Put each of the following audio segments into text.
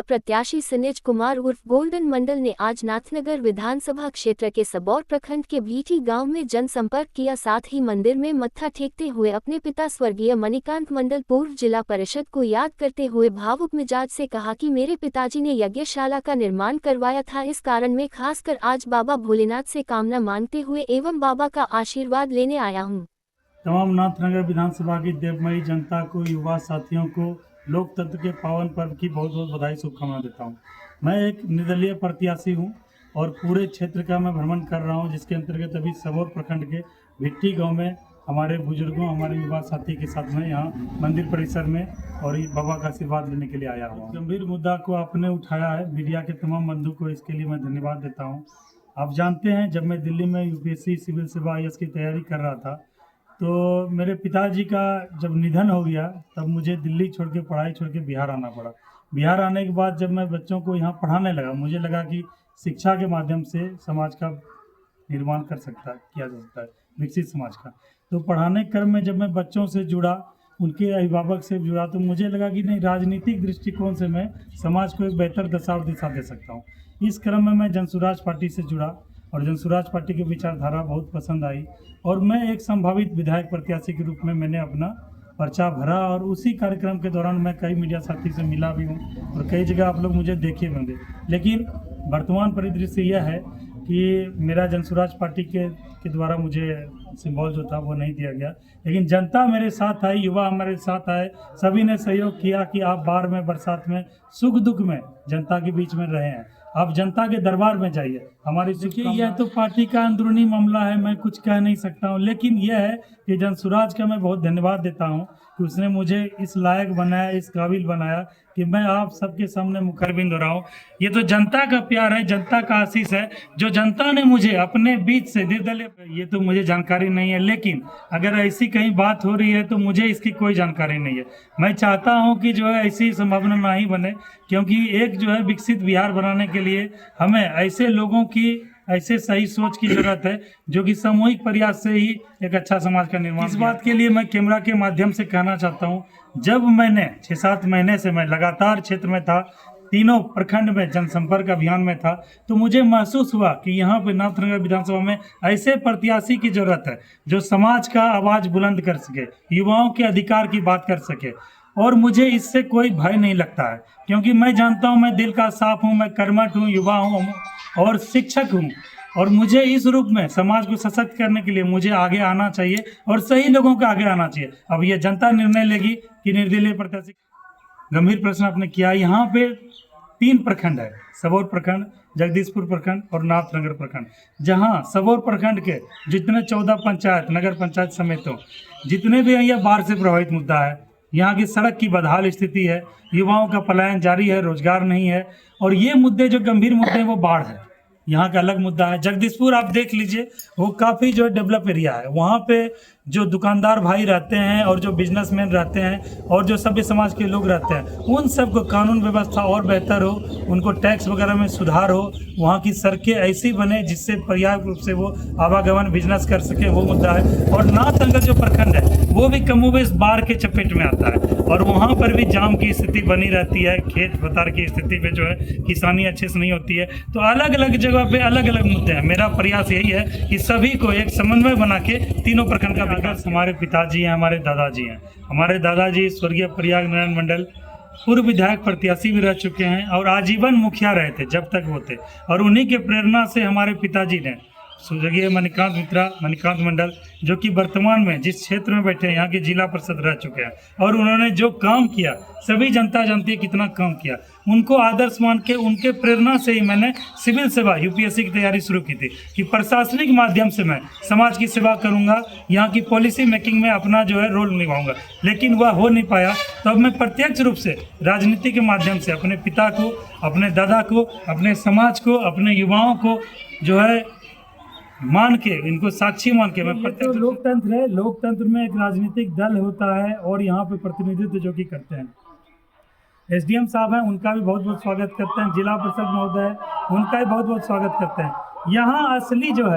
प्रत्याशी सिनेज कुमार उर्फ गोल्डन मंडल ने आज नाथनगर विधानसभा क्षेत्र के सबौर प्रखंड के भीटी गांव में जनसंपर्क किया। साथ ही मंदिर में मत्था टेकते हुए अपने पिता स्वर्गीय मणिकांत मंडल पूर्व जिला परिषद को याद करते हुए भावुक मिजाज से कहा कि मेरे पिताजी ने यज्ञशाला का निर्माण करवाया था, इस कारण मैं खासकर आज बाबा भोलेनाथ से कामना मांगते हुए एवं बाबा का आशीर्वाद लेने आया हूँ। तमाम नाथनगर विधानसभा की देवमयी जनता को, युवा साथियों को लोकतंत्र के पावन पर्व की बहुत बहुत बधाई, शुभकामनाएं देता हूं। मैं एक निर्दलीय प्रत्याशी हूं और पूरे क्षेत्र का मैं भ्रमण कर रहा हूं, जिसके अंतर्गत अभी सबौर प्रखंड के भिट्टी गांव में हमारे बुजुर्गों, हमारे युवा साथी के साथ में यहाँ मंदिर परिसर में और बाबा का आशीर्वाद लेने के लिए आया हूँ। गंभीर मुद्दा को आपने उठाया है, मीडिया के तमाम बंधु को इसके लिए मैं धन्यवाद देता हूँ। आप जानते हैं, जब मैं दिल्ली में यूपीएससी सिविल सेवा IAS की तैयारी कर रहा था तो मेरे पिताजी का जब निधन हो गया तब मुझे दिल्ली छोड़ के, पढ़ाई छोड़ के बिहार आना पड़ा। बिहार आने के बाद जब मैं बच्चों को यहाँ पढ़ाने लगा, मुझे लगा कि शिक्षा के माध्यम से समाज का निर्माण किया जा सकता है, विकसित समाज का। तो पढ़ाने क्रम में जब मैं बच्चों से जुड़ा, उनके अभिभावक से जुड़ा, तो मुझे लगा कि नहीं, राजनीतिक दृष्टिकोण से मैं समाज को एक बेहतर दशा और दिशा दे सकता हूँ। इस क्रम में मैं जनसुराज पार्टी से जुड़ा और जनसुराज पार्टी की विचारधारा बहुत पसंद आई और मैं एक संभावित विधायक प्रत्याशी के रूप में मैंने अपना पर्चा भरा। और उसी कार्यक्रम के दौरान मैं कई मीडिया साथी से मिला भी हूँ और कई जगह आप लोग मुझे देखे होंगे। लेकिन वर्तमान परिदृश्य यह है कि मेरा जनसुराज पार्टी के द्वारा मुझे सिंबल जो था वो नहीं दिया गया, लेकिन जनता मेरे साथ आई, युवा हमारे साथ आए, सभी ने सहयोग किया कि आप बाढ़ में, बरसात में, सुख दुख में जनता के बीच में रहे हैं, आप जनता के दरबार में जाइए। हमारी देखिए, यह तो पार्टी का अंदरूनी मामला है, मैं कुछ कह नहीं सकता हूं, लेकिन यह है कि जनसुराज का मैं बहुत धन्यवाद देता हूं कि उसने मुझे इस लायक बनाया, इस काबिल बनाया कि मैं आप सबके सामने मुखरबिंद हो रहा हूँ। ये तो जनता का प्यार है, जनता का आशीष है, जो जनता ने मुझे अपने बीच से निर्दलीय, ये तो मुझे जानकारी नहीं है, लेकिन अगर ऐसी कहीं बात हो रही है तो मुझे इसकी कोई जानकारी नहीं है। मैं चाहता हूं कि जो है ऐसी संभावना ना ही बने, क्योंकि एक जो है विकसित बिहार बनाने के लिए हमें ऐसे लोगों की, ऐसे सही सोच की जरूरत है जो कि सामूहिक प्रयास से ही एक अच्छा समाज का निर्माण। इस बात के लिए मैं कैमरा के माध्यम से कहना चाहता हूं, जब मैंने 6-7 महीने से मैं लगातार क्षेत्र में था, तीनों प्रखंड में जनसंपर्क अभियान में था, तो मुझे महसूस हुआ कि यहाँ पे नाथनगर विधानसभा में ऐसे प्रत्याशी की जरूरत है जो समाज का आवाज बुलंद कर सके, युवाओं के अधिकार की बात कर सके। और मुझे इससे कोई भय नहीं लगता है, क्योंकि मैं जानता हूँ, मैं दिल का साफ हूँ, मैं कर्मठ हूँ, युवा हूँ और शिक्षक हूँ। और मुझे इस रूप में समाज को सशक्त करने के लिए मुझे आगे आना चाहिए और सही लोगों को आगे आना चाहिए। अब ये जनता निर्णय लेगी कि निर्दलीय प्रत्याशी। गंभीर प्रश्न आपने किया। यहाँ पे 3 प्रखंड है, सबौर प्रखंड, जगदीशपुर प्रखंड और नाथनगर प्रखंड। जहाँ सबौर प्रखंड के जितने 14 पंचायत, नगर पंचायत समेत हो, जितने भी ये बाढ़ से प्रभावित मुद्दा है, यहाँ की सड़क की बदहाल स्थिति है, युवाओं का पलायन जारी है, रोजगार नहीं है, और ये मुद्दे जो गंभीर मुद्दे हैं वो बाढ़ है, यहाँ का अलग मुद्दा है। जगदीशपुर आप देख लीजिए, वो काफ़ी जो डेवलप एरिया है, वहाँ पे जो दुकानदार भाई रहते हैं और जो बिजनेसमैन रहते हैं और जो सभ्य समाज के लोग रहते हैं, उन सबको कानून व्यवस्था और बेहतर हो, उनको टैक्स वगैरह में सुधार हो, वहाँ की सड़कें ऐसी बने जिससे पर्याप्त रूप से वो आवागमन बिजनेस कर सके, वो मुद्दा है। और नाथनगर जो प्रखंड है वो भी कमोबेश बाढ़ के चपेट में आता है और वहाँ पर भी जाम की स्थिति बनी रहती है, खेत पतार की स्थिति पे जो है किसानी अच्छे से नहीं होती है। तो अलग अलग जगह पे अलग अलग मुद्दे हैं। मेरा प्रयास यही है कि सभी को एक समन्वय बना के तीनों प्रखंड का विकास। हमारे पिताजी हैं, हमारे दादाजी हैं। हमारे दादाजी स्वर्गीय प्रयाग नारायण मंडल पूर्व विधायक प्रत्याशी भी रह चुके हैं और आजीवन मुखिया रहे थे जब तक वो थे, और उन्हीं के प्रेरणा से हमारे पिताजी ने स्वर्गीय मणिकांत मंडल, जो कि वर्तमान में जिस क्षेत्र में बैठे हैं यहाँ के जिला परिषद रह चुके हैं, और उन्होंने जो काम किया सभी जनता जानती है कितना काम किया। उनको आदर्श मान के, उनके प्रेरणा से ही मैंने सिविल सेवा यूपीएससी की तैयारी शुरू की थी कि प्रशासनिक माध्यम से मैं समाज की सेवा करूंगा, यहाँ की पॉलिसी मेकिंग में अपना जो है रोल निभाऊंगा, लेकिन वह हो नहीं पाया। तो अब मैं प्रत्यक्ष रूप से राजनीति के माध्यम से अपने पिता को, अपने दादा को, अपने समाज को, अपने युवाओं को जो है मान के, इनको साक्षी मान के मैं तो लोकतंत्र है। लोकतंत्र में एक राजनीतिक दल होता है और यहाँ पे प्रतिनिधित्व जो कि करते हैं SDM साहब हैं, उनका भी बहुत बहुत स्वागत करते हैं। जिला परिषद महोदय, उनका भी बहुत बहुत स्वागत करते हैं। यहाँ असली जो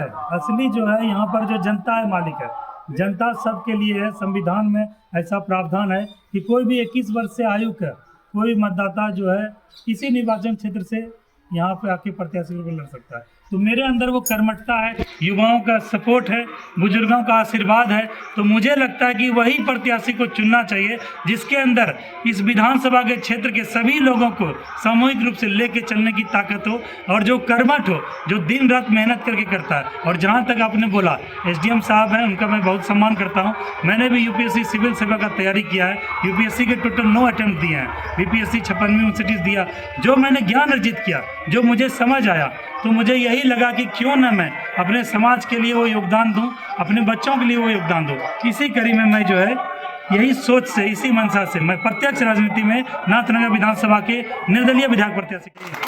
है यहाँ पर जो जनता है मालिक है, जनता सबके लिए है। संविधान में ऐसा प्रावधान है कि कोई भी 21 वर्ष से आयु का कोई मतदाता जो है किसी निर्वाचन क्षेत्र से यहाँ पे आके प्रत्याशी को लड़ सकता है। तो मेरे अंदर वो कर्मठता है, युवाओं का सपोर्ट है, बुजुर्गों का आशीर्वाद है। तो मुझे लगता है कि वही प्रत्याशी को चुनना चाहिए जिसके अंदर इस विधानसभा के क्षेत्र के सभी लोगों को सामूहिक रूप से लेके चलने की ताकत हो और जो कर्मठ हो, जो दिन रात मेहनत करके करता है। और जहाँ तक आपने बोला एसडीएम साहब हैं, उनका मैं बहुत सम्मान करता हूँ। मैंने भी यूपीएससी सिविल सेवा का तैयारी किया है। यूपीएससी के टोटल 9 अटेम्प्ट दिए हैं, बीपीएससी 56वीं यूनिवर्सिटीज़ दिया। जो मैंने ज्ञान अर्जित किया, जो मुझे समझ आया, तो मुझे यही लगा कि क्यों ना मैं अपने समाज के लिए वो योगदान दूं, अपने बच्चों के लिए वो योगदान दूं। इसी कड़ी में मैं जो है यही सोच से, इसी मंशा से मैं प्रत्यक्ष राजनीति में नाथनगर विधानसभा के निर्दलीय विधायक प्रत्याशी।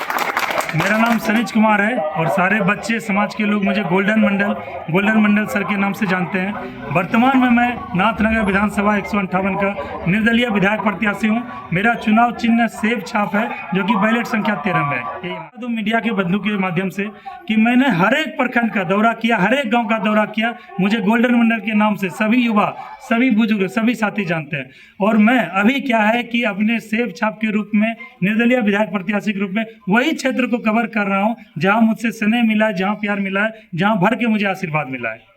मेरा नाम सनीज कुमार है और सारे बच्चे समाज के लोग मुझे गोल्डन मंडल सर के नाम से जानते हैं। वर्तमान में मैं नाथनगर विधानसभा 158 का निर्दलीय विधायक प्रत्याशी हूं। मेरा चुनाव चिन्ह सेब छाप है, जो कि बैलेट संख्या 13 में है। तो मीडिया के बंधु के माध्यम से कि मैंने हर एक प्रखंड का दौरा किया, हर एक गाँव का दौरा किया। मुझे गोल्डन मंडल के नाम से सभी युवा, सभी बुजुर्ग, सभी साथी जानते हैं। और मैं अभी क्या है कि अपने सेब छाप के रूप में, निर्दलीय विधायक प्रत्याशी के रूप में वही क्षेत्र को कवर कर रहा हूं जहां मुझसे स्नेह मिला है, जहां प्यार मिला है, जहां भर के मुझे आशीर्वाद मिला है।